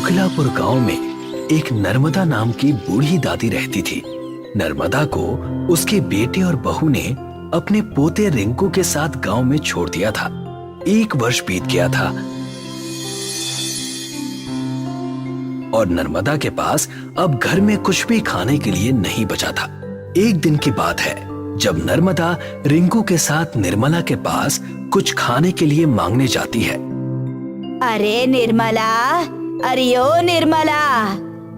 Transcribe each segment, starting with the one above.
कोकिलापुर गांव में एक नर्मदा नाम की बूढ़ी दादी रहती थी। नर्मदा को उसके बेटे और बहू ने अपने पोते रिंकू के साथ गांव में छोड़ दिया था। 1 वर्ष बीत गया था और नर्मदा के पास अब घर में कुछ भी खाने के लिए नहीं बचा था। एक दिन की बात है जब नर्मदा रिंकू के साथ निर्मला के पास कुछ खाने के लिए मांगने जाती है। अरे निर्मला, अरे ओ निर्मला,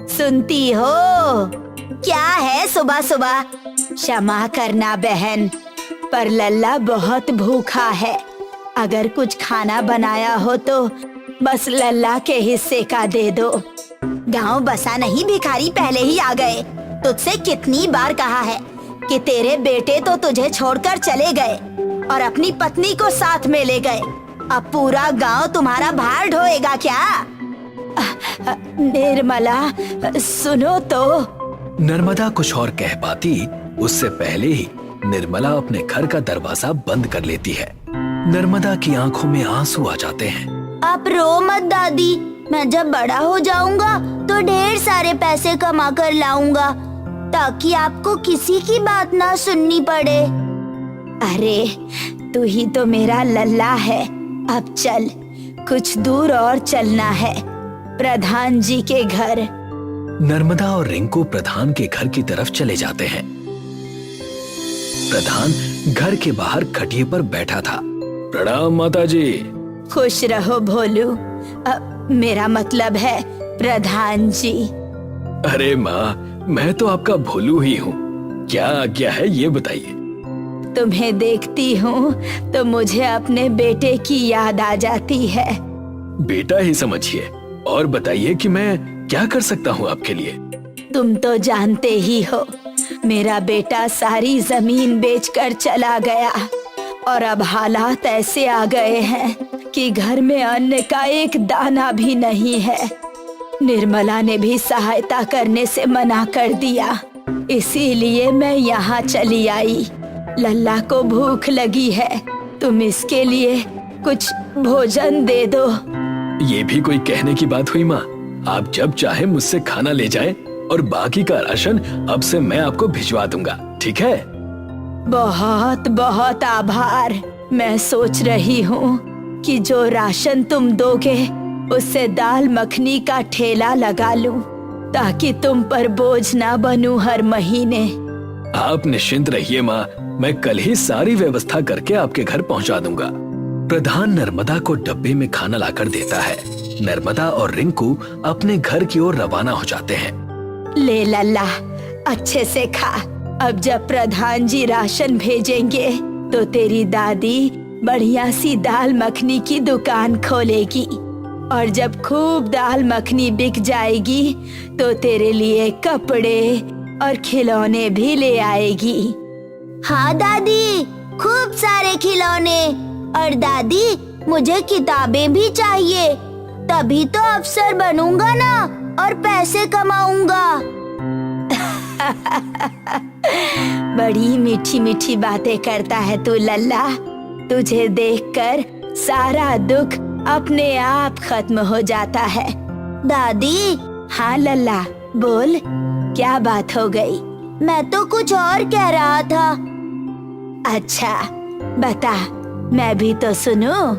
सुनती हो? क्या है सुबह सुबह? क्षमा करना बहन, पर लल्ला बहुत भूखा है। अगर कुछ खाना बनाया हो तो बस लल्ला के हिस्से का दे दो। गांव बसा नहीं भिखारी पहले ही आ गए। तुझसे कितनी बार कहा है कि तेरे बेटे तो तुझे छोड़कर चले गए और अपनी पत्नी को साथ में ले गए। अब पूरा गांव तुम्हारा भार ढोएगा क्या? निर्मला सुनो तो। नर्मदा कुछ और कह पाती उससे पहले ही निर्मला अपने घर का दरवाजा बंद कर लेती है। नर्मदा की आंखों में आंसू आ जाते हैं। आप रो मत दादी, मैं जब बड़ा हो जाऊंगा तो ढेर सारे पैसे कमा कर लाऊंगा ताकि आपको किसी की बात ना सुननी पड़े। अरे तू ही तो मेरा लल्ला है। अब चल, कुछ दूर और चलना है, प्रधान जी के घर। नर्मदा और रिंकू प्रधान के घर की तरफ चले जाते हैं। प्रधान घर के बाहर खटिए पर बैठा था। प्रणाम माता जी। खुश रहो भोलू, मेरा मतलब है प्रधान जी। अरे माँ, मैं तो आपका भोलू ही हूँ। क्या आज्ञा है ये बताइए। तुम्हें देखती हूँ तो मुझे अपने बेटे की याद आ जाती है। बेटा ही समझिए, और बताइए कि मैं क्या कर सकता हूँ आपके लिए। तुम तो जानते ही हो, मेरा बेटा सारी जमीन बेचकर चला गया और अब हालात ऐसे आ गए हैं कि घर में अन्न का एक दाना भी नहीं है। निर्मला ने भी सहायता करने से मना कर दिया, इसीलिए मैं यहाँ चली आई। लल्ला को भूख लगी है, तुम इसके लिए कुछ भोजन दे दो। ये भी कोई कहने की बात हुई माँ। आप जब चाहे मुझसे खाना ले जाएं और बाकी का राशन अब से मैं आपको भिजवा दूंगा, ठीक है? बहुत बहुत आभार। मैं सोच रही हूँ कि जो राशन तुम दोगे उससे दाल मखनी का ठेला लगा लूं ताकि तुम पर बोझ ना बनूं हर महीने। आप निश्चिंत रहिए माँ, मैं कल ही सारी व्यवस्था करके आपके घर पहुँचा दूंगा। प्रधान नर्मदा को डब्बे में खाना लाकर देता है। नर्मदा और रिंकू अपने घर की ओर रवाना हो जाते हैं। ले लल्ला, अच्छे से खा। अब जब प्रधान जी राशन भेजेंगे तो तेरी दादी बढ़िया सी दाल मखनी की दुकान खोलेगी और जब खूब दाल मखनी बिक जाएगी तो तेरे लिए कपड़े और खिलौने भी ले आएगी। हाँ दादी, खूब सारे खिलौने। और दादी, मुझे किताबें भी चाहिए, तभी तो अफसर बनूंगा ना और पैसे कमाऊंगा। बड़ी मीठी मीठी बातें करता है तू लल्ला। तुझे देखकर सारा दुख अपने आप खत्म हो जाता है। दादी। हाँ लल्ला, बोल, क्या बात हो गई? मैं तो कुछ और कह रहा था। अच्छा बता, मैं भी तो सुनूं।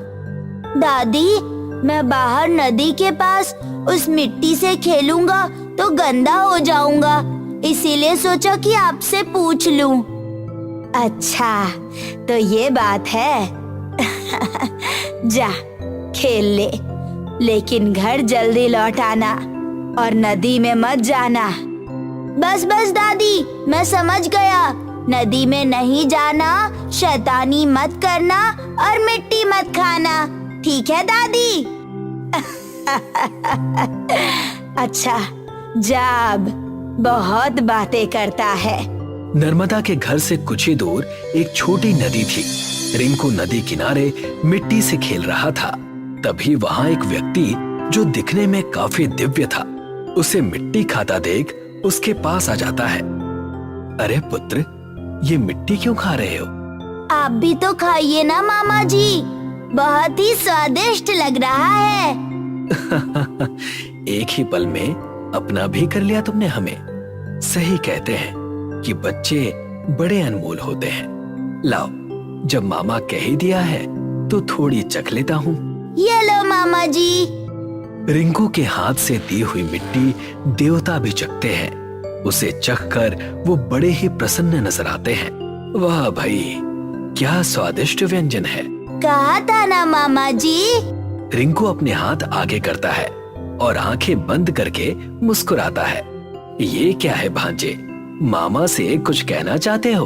दादी, मैं बाहर नदी के पास उस मिट्टी से खेलूंगा तो गंदा हो जाऊंगा, इसीलिए सोचा कि आपसे पूछ लूं। अच्छा तो ये बात है। जा खेल ले, लेकिन घर जल्दी लौट आना और नदी में मत जाना। बस बस दादी, मैं समझ गया। नदी में नहीं जाना, शैतानी मत करना और मिट्टी मत खाना, ठीक है दादी? अच्छा जा, अब बहुत बातें करता है। नर्मदा के घर से कुछ ही दूर एक छोटी नदी थी। रिंकू नदी किनारे मिट्टी से खेल रहा था। तभी वहाँ एक व्यक्ति जो दिखने में काफी दिव्य था, उसे मिट्टी खाता देख उसके पास आ जाता है। अरे पुत्र, ये मिट्टी क्यों खा रहे हो? आप भी तो खाइए ना मामा जी, बहुत ही स्वादिष्ट लग रहा है। एक ही पल में अपना भी कर लिया तुमने हमें। सही कहते हैं कि बच्चे बड़े अनमोल होते हैं। लाओ, जब मामा कह ही दिया है तो थोड़ी चख लेता हूँ। ये लो मामा जी। रिंकू के हाथ से दी हुई मिट्टी देवता भी चखते हैं। उसे चखकर वो बड़े ही प्रसन्न नजर आते हैं। वाह भाई, क्या स्वादिष्ट व्यंजन है। कहा था ना मामा जी। रिंकू अपने हाथ आगे करता है और आंखें बंद करके मुस्कुराता है। ये क्या है भांजे, मामा से कुछ कहना चाहते हो?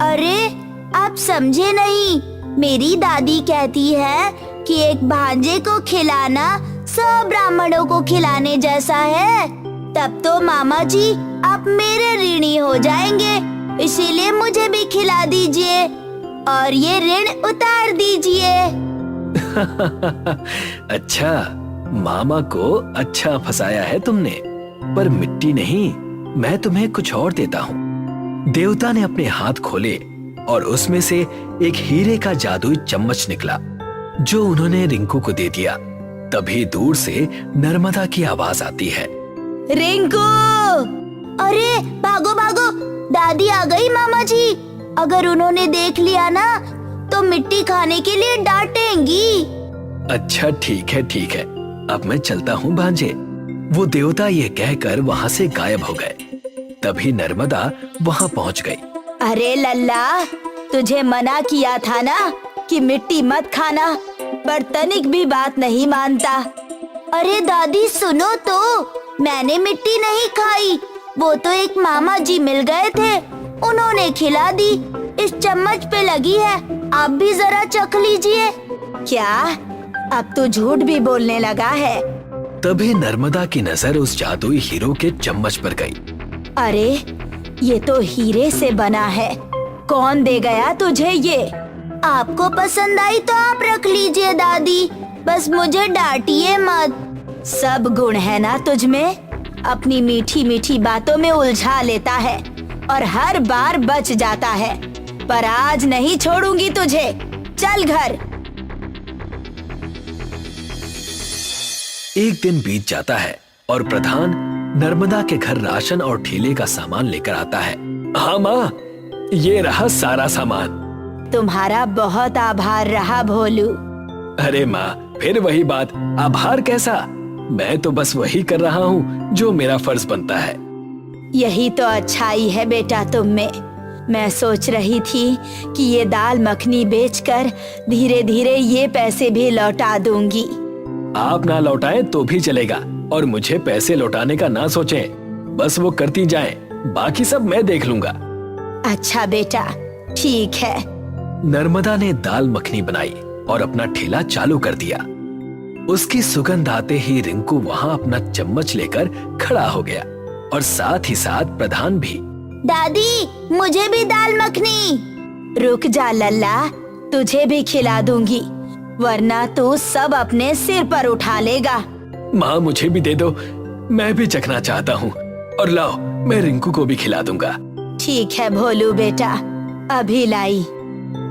अरे आप समझे नहीं, मेरी दादी कहती है कि एक भांजे को खिलाना सब ब्राह्मणों को खिलाने जैसा है। तब तो मामा जी आप मेरे ऋणी हो जाएंगे, इसीलिए मुझे भी खिला दीजिए और ये ऋण उतार दीजिए। अच्छा, मामा को अच्छा फंसाया है तुमने, पर मिट्टी नहीं, मैं तुम्हें कुछ और देता हूँ। देवता ने अपने हाथ खोले और उसमें से एक हीरे का जादुई चम्मच निकला, जो उन्होंने रिंकू को दे दिया। तभी दूर से नर्मदा की आवाज आती है। रिंकू! अरे भागो भागो, दादी आ गई मामा जी। अगर उन्होंने देख लिया ना तो मिट्टी खाने के लिए डांटेंगी। अच्छा ठीक है ठीक है, अब मैं चलता हूँ भांजे। वो देवता ये कहकर वहाँ से गायब हो गए। तभी नर्मदा वहाँ पहुँच गई। अरे लल्ला, तुझे मना किया था ना कि मिट्टी मत खाना, पर तनिक भी बात नहीं मानता। अरे दादी सुनो तो, मैंने मिट्टी नहीं खाई, वो तो एक मामा जी मिल गए थे, उन्होंने खिला दी। इस चम्मच पे लगी है, आप भी जरा चख लीजिए। क्या? अब तो झूठ भी बोलने लगा है। तभी नर्मदा की नजर उस जादुई हीरो के चम्मच पर गई। अरे ये तो हीरे से बना है, कौन दे गया तुझे ये? आपको पसंद आई तो आप रख लीजिए दादी, बस मुझे डांटिए मत। सब गुण है ना तुझ में, अपनी मीठी मीठी बातों में उलझा लेता है और हर बार बच जाता है। पर आज नहीं छोड़ूंगी तुझे, चल घर। एक दिन बीत जाता है और प्रधान नर्मदा के घर राशन और ठेले का सामान लेकर आता है। हाँ माँ, ये रहा सारा सामान। तुम्हारा बहुत आभार रहा भोलू। अरे माँ, फिर वही बात, आभार कैसा? मैं तो बस वही कर रहा हूँ जो मेरा फर्ज बनता है। यही तो अच्छाई है बेटा तुम में। मैं सोच रही थी कि ये दाल मखनी बेचकर धीरे धीरे ये पैसे भी लौटा दूंगी। आप ना लौटाएं तो भी चलेगा, और मुझे पैसे लौटाने का ना सोचें, बस वो करती जाएं, बाकी सब मैं देख लूंगा। अच्छा बेटा, ठीक है। नर्मदा ने दाल मखनी बनाई और अपना ठेला चालू कर दिया। उसकी सुगंध आते ही रिंकू वहाँ अपना चम्मच लेकर खड़ा हो गया और साथ ही साथ प्रधान भी। दादी, मुझे भी दाल मखनी। रुक जा लल्ला, तुझे भी खिला दूंगी, वरना तू सब अपने सिर पर उठा लेगा। माँ मुझे भी दे दो, मैं भी चखना चाहता हूँ, और लाओ मैं रिंकू को भी खिला दूंगा। ठीक है भोलू बेटा, अभी लाई।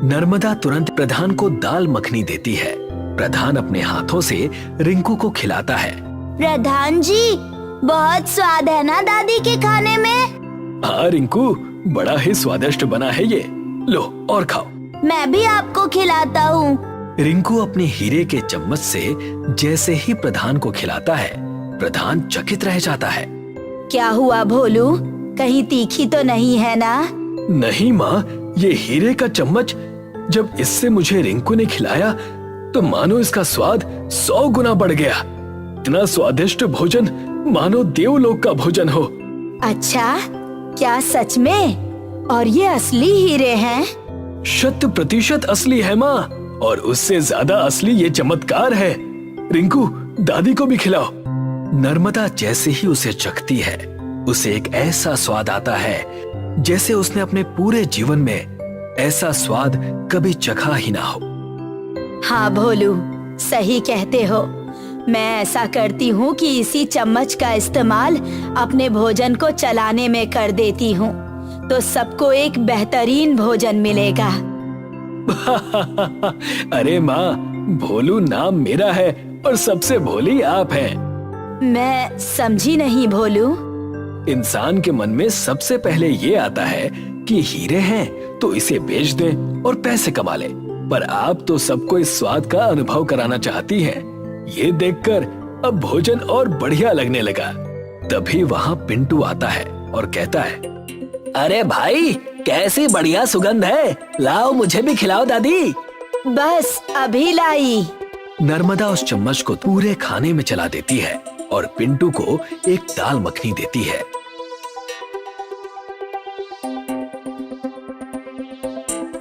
नर्मदा तुरंत प्रधान को दाल मखनी देती है। प्रधान अपने हाथों से रिंकू को खिलाता है। प्रधान जी, बहुत स्वाद है ना दादी के खाने में? हाँ रिंकू, बड़ा ही स्वादिष्ट बना है ये, लो और खाओ। मैं भी आपको खिलाता हूँ। रिंकू अपने हीरे के चम्मच से जैसे ही प्रधान को खिलाता है, प्रधान चकित रह जाता है। क्या हुआ भोलू, कहीं तीखी तो नहीं है ना? नहीं माँ, ये हीरे का चम्मच जब इससे मुझे रिंकू ने खिलाया तो मानो इसका स्वाद 100 गुना बढ़ गया। इतना स्वादिष्ट भोजन मानो देवलोक का भोजन हो। अच्छा, क्या सच में? और ये असली हीरे हैं? 100% असली है माँ, और उससे ज्यादा असली ये चमत्कार है। रिंकू, दादी को भी खिलाओ। नर्मदा जैसे ही उसे चखती है, उसे एक ऐसा स्वाद आता है जैसे उसने अपने पूरे जीवन में ऐसा स्वाद कभी चखा ही ना हो। हाँ भोलू, सही कहते हो। मैं ऐसा करती हूँ कि इसी चम्मच का इस्तेमाल अपने भोजन को चलाने में कर देती हूँ, तो सबको एक बेहतरीन भोजन मिलेगा। अरे माँ, भोलू नाम मेरा है और सबसे भोली आप हैं। मैं समझी नहीं भोलू। इंसान के मन में सबसे पहले ये आता है कि हीरे हैं तो इसे बेच दें और पैसे कमा लें, पर आप तो सबको इस स्वाद का अनुभव कराना चाहती हैं। ये देखकर अब भोजन और बढ़िया लगने लगा। तभी वहाँ पिंटू आता है और कहता है, अरे भाई, कैसी बढ़िया सुगंध है, लाओ मुझे भी खिलाओ दादी। बस अभी लाई। नर्मदा उस चम्मच को पूरे खाने में चला देती है और पिंटू को एक दाल मखनी देती है।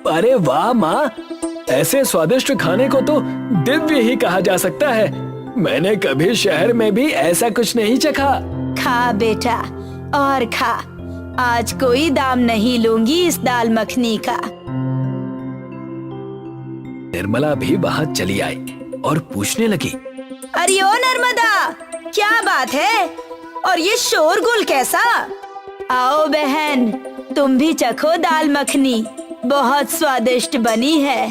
अरे वाह माँ, ऐसे स्वादिष्ट खाने को तो दिव्य ही कहा जा सकता है। मैंने कभी शहर में भी ऐसा कुछ नहीं चखा। खा बेटा और खा, आज कोई दाम नहीं लूंगी इस दाल मखनी का। निर्मला भी वहाँ चली आई और पूछने लगी, अरे ओ नर्मदा, क्या बात है और ये शोरगुल कैसा? आओ बहन, तुम भी चखो दाल मखनी, बहुत स्वादिष्ट बनी है।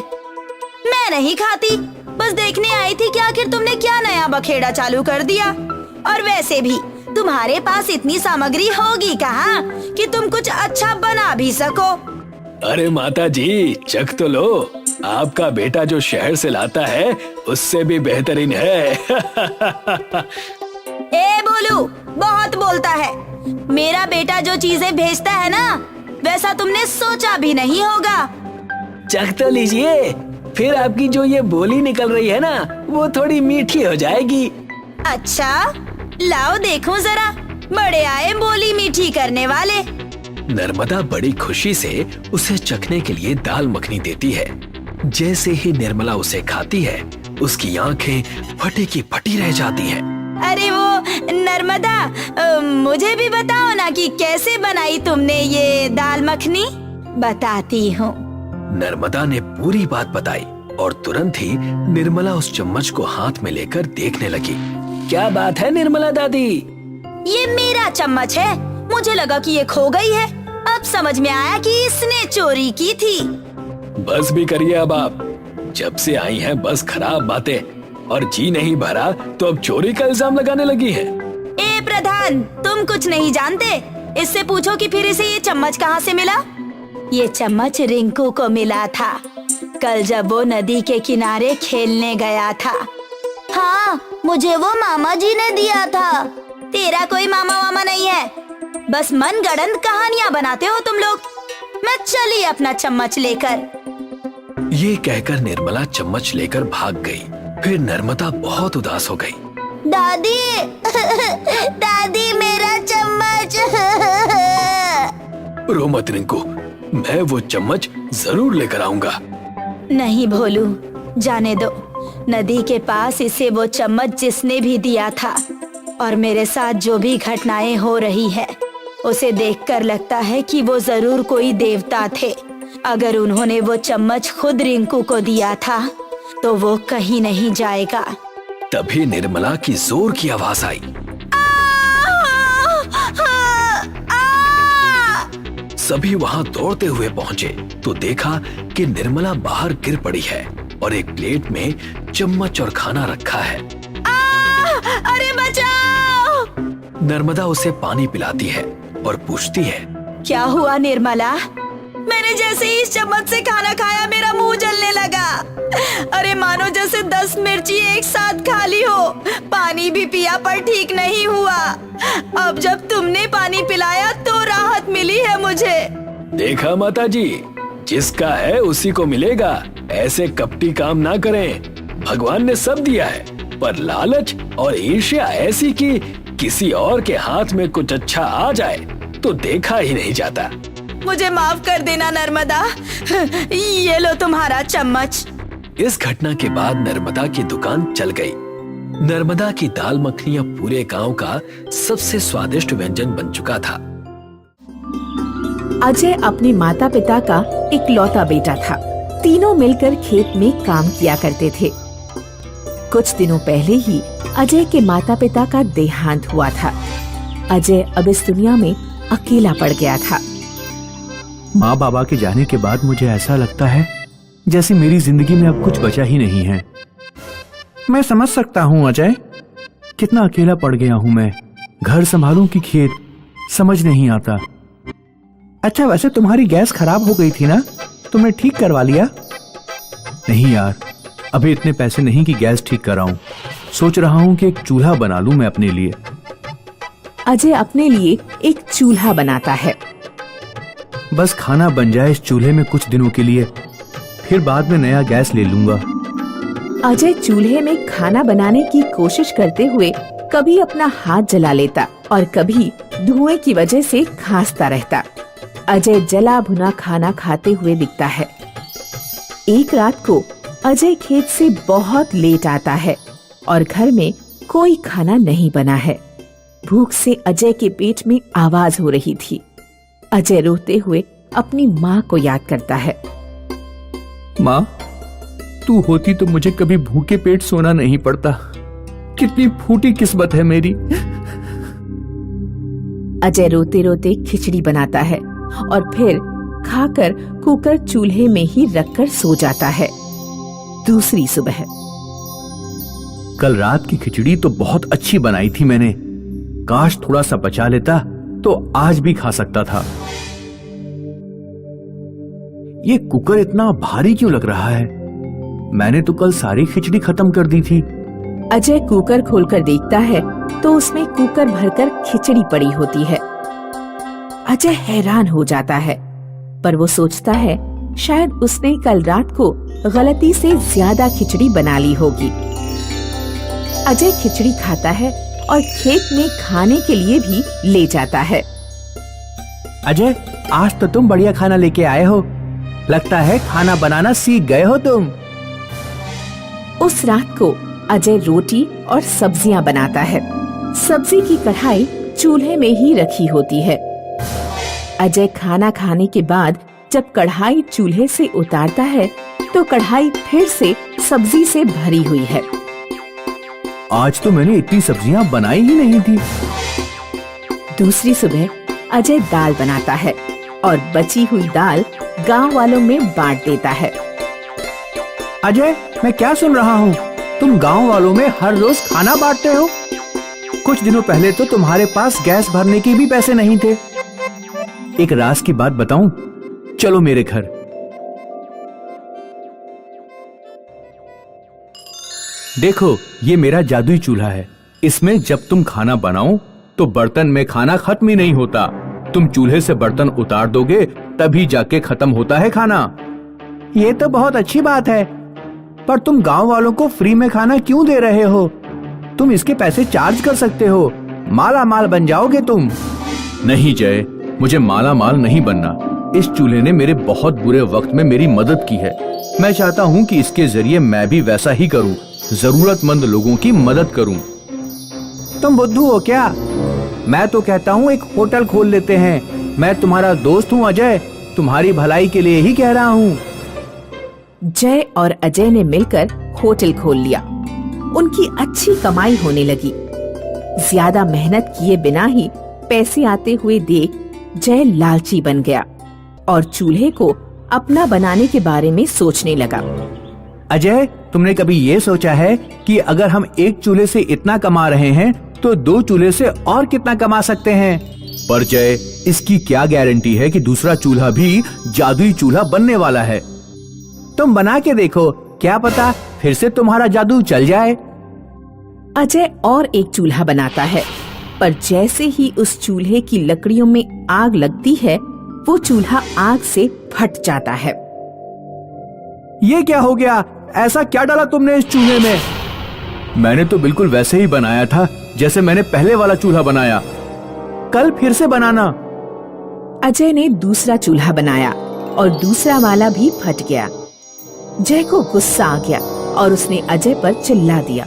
मैं नहीं खाती, बस देखने आई थी कि आखिर तुमने क्या नया बखेड़ा चालू कर दिया। और वैसे भी तुम्हारे पास इतनी सामग्री होगी कहाँ कि तुम कुछ अच्छा बना भी सको। अरे माता जी, चख तो लो, आपका बेटा जो शहर से लाता है उससे भी बेहतरीन है। ए बोलू, बहुत बोलता है। मेरा बेटा जो चीजें भेजता है ना, वैसा तुमने सोचा भी नहीं होगा। चख तो लीजिए, फिर आपकी जो ये बोली निकल रही है ना, वो थोड़ी मीठी हो जाएगी। अच्छा, लाओ देखूं जरा, बड़े आए बोली मीठी करने वाले। नर्मदा बड़ी खुशी से उसे चखने के लिए दाल मखनी देती है। जैसे ही निर्मला उसे खाती है, उसकी आंखें फटी की फटी रह जाती हैं। अरे वो नर्मदा, मुझे भी बताओ ना कि कैसे बनाई तुमने ये दाल मखनी। बताती हूँ। नर्मदा ने पूरी बात बताई और तुरंत ही निर्मला उस चम्मच को हाथ में लेकर देखने लगी। क्या बात है निर्मला दादी? ये मेरा चम्मच है, मुझे लगा कि ये खो गई है। अब समझ में आया कि इसने चोरी की थी। बस भी करिए अब आप, जब से आई हैं बस खराब बातें, और जी नहीं भरा तो अब चोरी का इल्जाम लगाने लगी हैं। ए प्रधान, तुम कुछ नहीं जानते, इससे पूछो कि फिर इसे ये चम्मच कहाँ से मिला। ये चम्मच रिंकू को मिला था, कल जब वो नदी के किनारे खेलने गया था। हाँ, मुझे वो मामा जी ने दिया था। तेरा कोई मामा वामा नहीं है, बस मनगढ़ंत कहानियाँ बनाते हो तुम लोग। मैं चली अपना चम्मच लेकर। ये कहकर निर्मला चम्मच लेकर भाग गई। फिर नर्मदा बहुत उदास हो गई। दादी, दादी मेरा चम्मच। रो मत रिंकू, मैं वो चम्मच जरूर लेकर आऊंगा। नहीं भोलू, जाने दो। नदी के पास इसे वो चम्मच जिसने भी दिया था, और मेरे साथ जो भी घटनाएं हो रही है, उसे देखकर लगता है कि वो जरूर कोई देवता थे। अगर उन्होंने वो चम्मच खुद रिंकू को दिया था तो वो कहीं नहीं जाएगा। तभी निर्मला की जोर की आवाज आई। सभी वहाँ दौड़ते हुए पहुँचे तो देखा कि निर्मला बाहर गिर पड़ी है और एक प्लेट में चम्मच और खाना रखा है। अरे बचाओ! नर्मदा उसे पानी पिलाती है और पूछती है, क्या हुआ निर्मला? मैंने जैसे ही इस चम्मच से खाना खाया मेरा मुंह जलने लगा। अरे मानो जैसे 10 मिर्ची एक साथ खा ली हो। पानी भी पिया पर ठीक नहीं हुआ। अब जब तुमने पानी पिलाया तो राहत मिली है मुझे। देखा माता जी, जिसका है उसी को मिलेगा। ऐसे कपटी काम ना करें। भगवान ने सब दिया है, पर लालच और ईर्ष्या ऐसी कि किसी और के हाथ में कुछ अच्छा आ जाए तो देखा ही नहीं जाता। मुझे माफ कर देना नर्मदा, ये लो तुम्हारा चम्मच। इस घटना के बाद नर्मदा की दुकान चल गई। नर्मदा की दाल मखनी अब पूरे गांव का सबसे स्वादिष्ट व्यंजन बन चुका था। अजय अपने माता पिता का इकलौता बेटा था। तीनों मिलकर खेत में काम किया करते थे। कुछ दिनों पहले ही अजय के माता पिता का देहांत हुआ था। अजय अब इस दुनिया में अकेला पड़ गया था। माँ बाबा के जाने के बाद मुझे ऐसा लगता है जैसे मेरी जिंदगी में अब कुछ बचा ही नहीं है। मैं समझ सकता हूँ अजय, कितना अकेला पड़ गया हूँ मैं। घर संभालूं कि खेत, समझ नहीं आता। अच्छा, वैसे तुम्हारी गैस खराब हो गई थी ना, तुमने ठीक करवा लिया? नहीं यार, अभी इतने पैसे नहीं कि गैस ठीक कराऊं। सोच रहा हूँ कि एक चूल्हा बना लूं मैं अपने लिए। अजय अपने लिए एक चूल्हा बनाता है। बस खाना बन जाए इस चूल्हे में कुछ दिनों के लिए, फिर बाद में नया गैस ले लूंगा। अजय चूल्हे में खाना बनाने की कोशिश करते हुए कभी अपना हाथ जला लेता और कभी धुएं की वजह से खांसता रहता। अजय जला भुना खाना खाते हुए दिखता है। एक रात को अजय खेत से बहुत लेट आता है और घर में कोई खाना नहीं बना है। भूख से अजय के पेट में आवाज हो रही थी। अजय रोते हुए अपनी माँ को याद करता है। माँ, तू होती तो मुझे कभी भूखे पेट सोना नहीं पड़ता। कितनी फूटी किस्मत है मेरी। अजय रोते रोते खिचड़ी बनाता है और फिर खाकर कुकर चूल्हे में ही रखकर सो जाता है। दूसरी सुबह। कल रात की खिचड़ी तो बहुत अच्छी बनाई थी मैंने। काश थोड़ा सा बचा लेता तो आज भी खा सकता था। ये कुकर इतना भारी क्यों लग रहा है? मैंने तो कल सारी खिचड़ी खत्म कर दी थी। अजय कुकर खोलकर देखता है तो उसमें कुकर भरकर खिचड़ी पड़ी होती है। अजय हैरान हो जाता है, पर वो सोचता है शायद उसने कल रात को गलती से ज्यादा खिचड़ी बना ली होगी। अजय खिचड़ी खाता है और खेत में खाने के लिए भी ले जाता है। अजय, आज तो तुम बढ़िया खाना लेके आए हो। लगता है खाना बनाना सीख गए हो तुम। उस रात को अजय रोटी और सब्जियां बनाता है। सब्जी की कढ़ाई चूल्हे में ही रखी होती है। अजय खाना खाने के बाद जब कढ़ाई चूल्हे से उतारता है तो कढ़ाई फिर से सब्जी से भरी हुई है। आज तो मैंने इतनी सब्जियां बनाई ही नहीं थी। दूसरी सुबह अजय दाल बनाता है और बची हुई दाल गांव वालों में बांट देता है। अजय, मैं क्या सुन रहा हूँ? तुम गांव वालों में हर रोज खाना बांटते हो? कुछ दिनों पहले तो तुम्हारे पास गैस भरने के भी पैसे नहीं थे। एक राज की बात बताऊं? चलो मेरे घर। देखो, ये मेरा जादुई चूल्हा है। इसमें जब तुम खाना बनाओ तो बर्तन में खाना खत्म ही नहीं होता। तुम चूल्हे से बर्तन उतार दोगे तभी जाके खत्म होता है खाना। ये तो बहुत अच्छी बात है, पर तुम गांव वालों को फ्री में खाना क्यों दे रहे हो? तुम इसके पैसे चार्ज कर सकते हो। माला माल बन जाओगे तुम। नहीं जय, मुझे माला माल नहीं बनना। इस चूल्हे ने मेरे बहुत बुरे वक्त में मेरी मदद की है। मैं चाहता हूँ कि इसके जरिए मैं भी वैसा ही करूँ, जरूरतमंद लोगों की मदद करूँ। तुम बुद्धू हो क्या? मैं तो कहता हूँ एक होटल खोल लेते हैं। मैं तुम्हारा दोस्त हूँ अजय, तुम्हारी भलाई के लिए ही कह रहा हूँ। जय और अजय ने मिलकर होटल खोल लिया। उनकी अच्छी कमाई होने लगी। ज्यादा मेहनत किए बिना ही पैसे आते हुए देख जय लालची बन गया और चूल्हे को अपना बनाने के बारे में सोचने लगा। अजय, तुमने कभी ये सोचा है कि अगर हम एक चूल्हे से इतना कमा रहे हैं तो दो चूल्हे से और कितना कमा सकते हैं? पर जय, इसकी क्या गारंटी है कि दूसरा चूल्हा भी जादुई चूल्हा बनने वाला है? तुम बना के देखो, क्या पता फिर से तुम्हारा जादू चल जाए। अजय और एक चूल्हा बनाता है, पर जैसे ही उस चूल्हे की लकड़ियों में आग लगती है वो चूल्हा आग से फट जाता है। ये क्या हो गया? ऐसा क्या डाला तुमने इस चूल्हे में? मैंने तो बिल्कुल वैसे ही बनाया था जैसे मैंने पहले वाला चूल्हा बनाया। कल फिर से बनाना। अजय ने दूसरा चूल्हा बनाया और दूसरा वाला भी फट गया। जय को गुस्सा आ गया और उसने अजय पर चिल्ला दिया।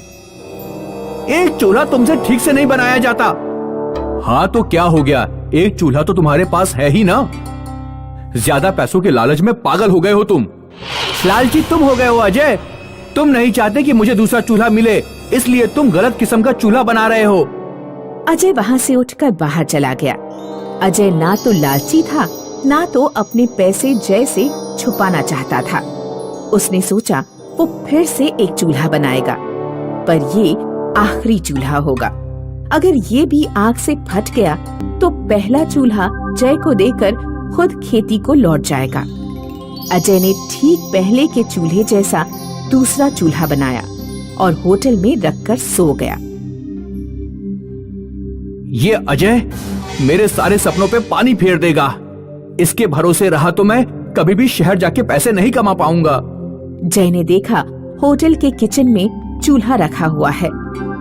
एक चूल्हा तुमसे ठीक से नहीं बनाया जाता। हाँ तो क्या हो गया? एक चूल्हा तो तुम्हारे पास है ही ना। ज्यादा पैसों के लालच में पागल हो गए हो तुम। लालची तुम हो गए हो अजय। तुम नहीं चाहते कि मुझे दूसरा चूल्हा मिले, इसलिए तुम गलत किस्म का चूल्हा बना रहे हो। अजय वहाँ से उठकर बाहर चला गया। अजय ना तो लालची था, ना तो अपने पैसे जय से छुपाना चाहता था। उसने सोचा वो फिर से एक चूल्हा बनाएगा। पर ये आखिरी चूल्हा होगा। अगर ये भी आग से फट गया तो पहला चूल्हा जय को देकर खुद खेती को लौट जाएगा। अजय ने ठीक पहले के चूल्हे जैसा दूसरा चूल्हा बनाया और होटल में रखकर सो गया। ये अजय मेरे सारे सपनों पे पानी फेर देगा। इसके भरोसे रहा तो मैं कभी भी शहर जाके पैसे नहीं कमा पाऊंगा। जय ने देखा होटल के किचन में चूल्हा रखा हुआ है।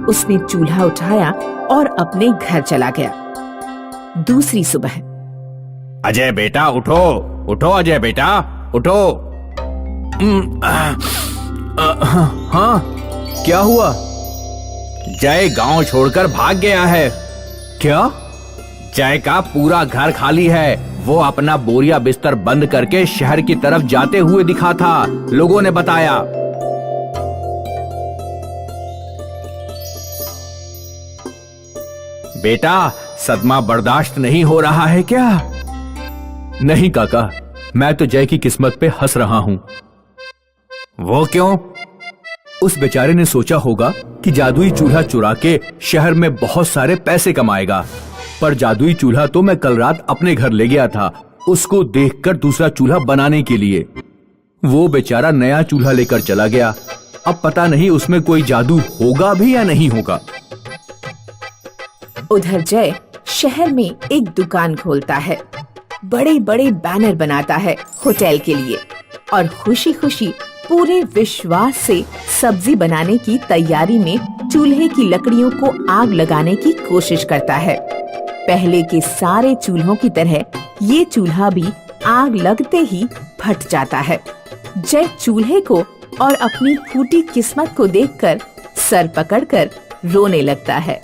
उसने चूल्हा उठाया और अपने घर चला गया। दूसरी सुबह अजय बेटा उठो, उठो अजय बेटा उठो। हाँ, क्या हुआ? जय गांव छोड़कर भाग गया है। क्या? जय का पूरा घर खाली है। वो अपना बोरिया बिस्तर बंद करके शहर की तरफ जाते हुए दिखा था, लोगों ने बताया। बेटा सदमा बर्दाश्त नहीं हो रहा है क्या? नहीं काका, मैं तो जय की किस्मत पे हंस रहा हूं। वो क्यों? उस बेचारे ने सोचा होगा कि जादुई चूल्हा चुरा के शहर में बहुत सारे पैसे कमाएगा, पर जादुई चूल्हा तो मैं कल रात अपने घर ले गया था उसको देखकर दूसरा चूल्हा बनाने के लिए। वो बेचारा नया चूल्हा लेकर चला गया। अब पता नहीं उसमें कोई जादू होगा भी या नहीं होगा। उधर जय शहर में एक दुकान खोलता है, बड़े बड़े बैनर बनाता है होटल के लिए और खुशी खुशी पूरे विश्वास से सब्जी बनाने की तैयारी में चूल्हे की लकड़ियों को आग लगाने की कोशिश करता है। पहले के सारे चूल्हों की तरह ये चूल्हा भी आग लगते ही फट जाता है। जय चूल्हे को और अपनी फूटी किस्मत को देखकर सर पकड़कर रोने लगता है।